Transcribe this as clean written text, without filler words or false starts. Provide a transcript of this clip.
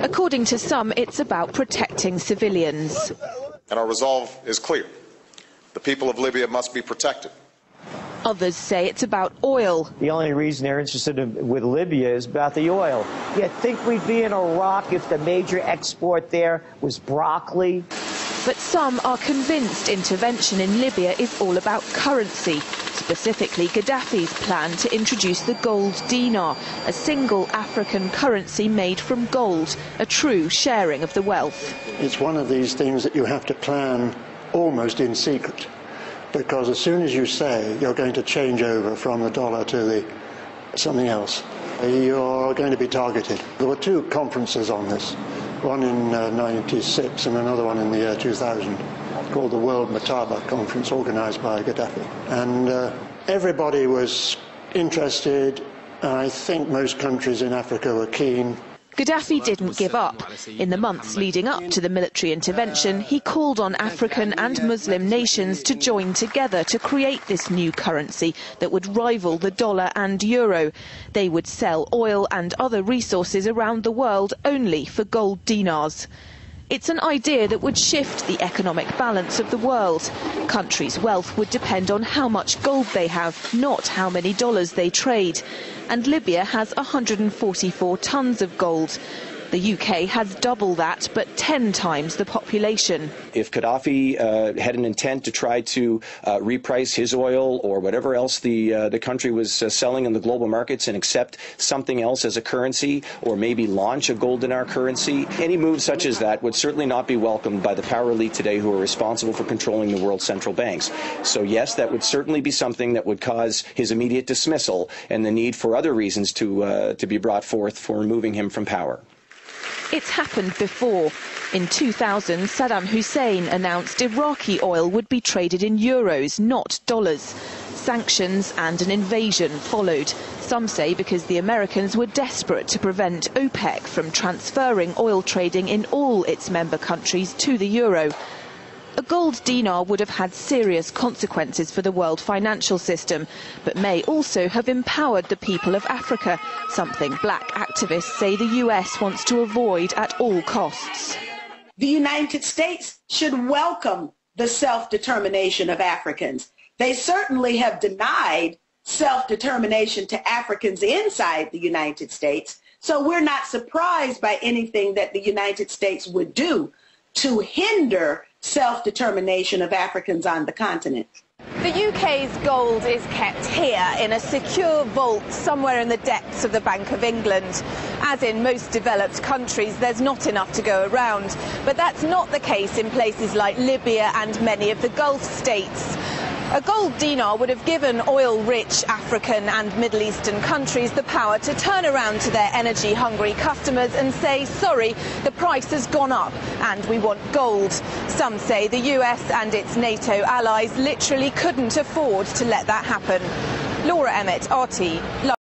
According to some, it's about protecting civilians. And our resolve is clear. The people of Libya must be protected. Others say it's about oil. The only reason they're interested with Libya is about the oil. You'd think we'd be in Iraq if the major export there was broccoli. But some are convinced intervention in Libya is all about currency, specifically Gaddafi's plan to introduce the gold dinar, a single African currency made from gold, a true sharing of the wealth. It's one of these things that you have to plan almost in secret, because as soon as you say you're going to change over from the dollar to something else, you're going to be targeted. There were two conferences on this, one in '96 and another one in the year 2000, called the World Mataba Conference, organized by Gaddafi. And everybody was interested. I think most countries in Africa were keen. Gaddafi didn't give up. In the months leading up to the military intervention, he called on African and Muslim nations to join together to create this new currency that would rival the dollar and euro. They would sell oil and other resources around the world only for gold dinars. It's an idea that would shift the economic balance of the world. Countries' wealth would depend on how much gold they have, not how many dollars they trade. And Libya has 144 tons of gold. The UK has double that, but 10 times the population. If Gaddafi had an intent to try to reprice his oil or whatever else the country was selling in the global markets and accept something else as a currency, or maybe launch a gold dinar currency, any move such as that would certainly not be welcomed by the power elite today who are responsible for controlling the world's central banks. So yes, that would certainly be something that would cause his immediate dismissal and the need for other reasons to be brought forth for removing him from power. It's happened before. In 2000, Saddam Hussein announced Iraqi oil would be traded in euros, not dollars. Sanctions and an invasion followed. Some say because the Americans were desperate to prevent OPEC from transferring oil trading in all its member countries to the euro. A gold dinar would have had serious consequences for the world financial system, but may also have empowered the people of Africa, something black activists say the US wants to avoid at all costs. The United States should welcome the self-determination of Africans. They certainly have denied self-determination to Africans inside the United States, so we're not surprised by anything that the United States would do to hinder self-determination of Africans on the continent. The UK's gold is kept here in a secure vault somewhere in the depths of the Bank of England. As in most developed countries, there's not enough to go around. But that's not the case in places like Libya and many of the Gulf states. A gold dinar would have given oil-rich African and Middle Eastern countries the power to turn around to their energy-hungry customers and say, sorry, the price has gone up and we want gold. Some say the US and its NATO allies literally couldn't afford to let that happen. Laura Emmett, RT.